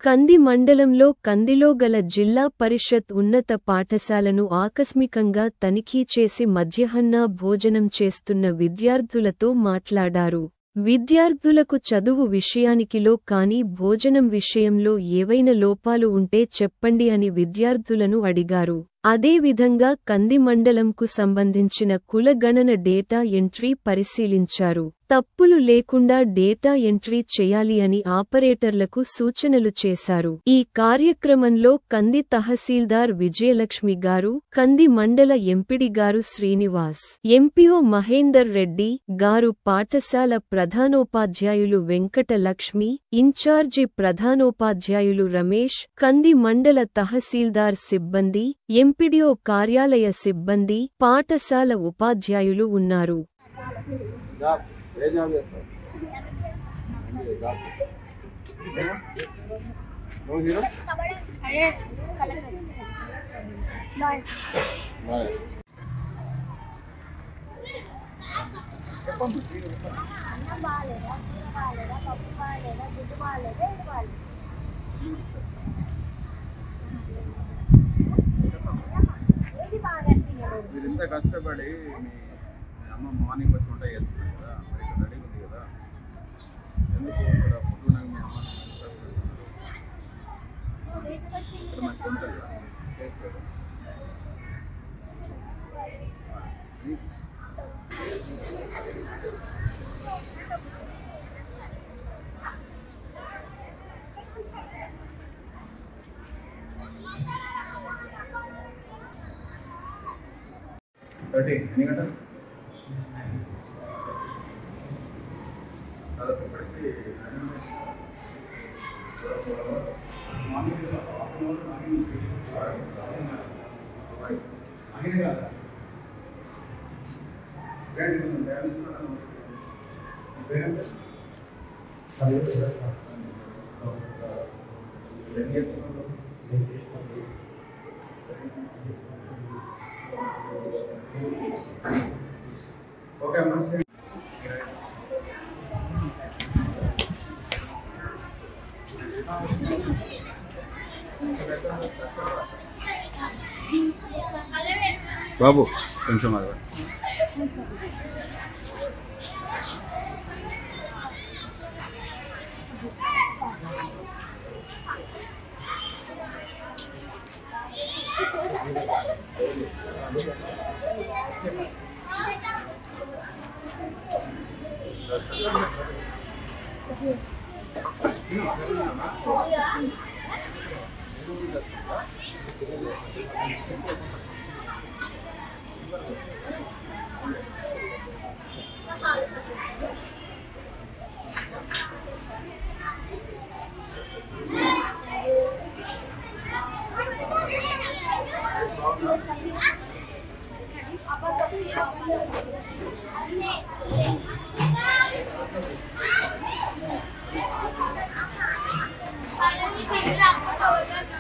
కంది మండలంలో కందిలో గల జిల్లా పరిషత్ ఉన్నత పాఠశాలను ఆకస్మికంగా తనిఖీ చేసి మధ్యాహ్న భోజనం చేస్తున్న విద్యార్థులతో మాట్లాడారు. విద్యార్థులకు చదువు విషయానికిలో కానీ భోజనం విషయంలో ఏవైనా లోపాలు ఉంటే చెప్పండి అని విద్యార్థులను అడిగారు. అదేవిధంగా కంది మండలంకు సంబంధించిన కుల గణన డేటా ఎంట్రీ పరిశీలించారు. తప్పులు లేకుండా డేటా ఎంట్రీ చేయాలి అని ఆపరేటర్లకు సూచనలు చేశారు. ఈ కార్యక్రమంలో కంది తహసీల్దార్ విజయలక్ష్మి గారు, కంది మండల ఎంపీడీ గారు శ్రీనివాస్, ఎంపీఓ మహేందర్ రెడ్డి గారు, పాఠశాల ప్రధానోపాధ్యాయులు వెంకట లక్ష్మి, ఇన్ఛార్జి ప్రధానోపాధ్యాయులు రమేష్, కంది మండల తహసీల్దార్ సిబ్బంది, ఎంపీడీఓ కార్యాలయ సిబ్బంది, పాఠశాల ఉపాధ్యాయులు ఉన్నారు. మీరింత కష్టపడి మీ అమ్మ మార్నింగ్ వచ్చి వంట చేస్తుంది కదా, మరి ఇక్కడ రెడీ ఉంది కదా, ఎందుకు ఇక్కడ ఫుడ్ నాకు మీ అమ్మ ఇక్కడ మంచిగా ఉంటుంది కదా, టేస్ట్ కదా. ఎన్ని గంటలు ఓకే అమ్మా. బాబు కొంచెం అది Finally, figure out what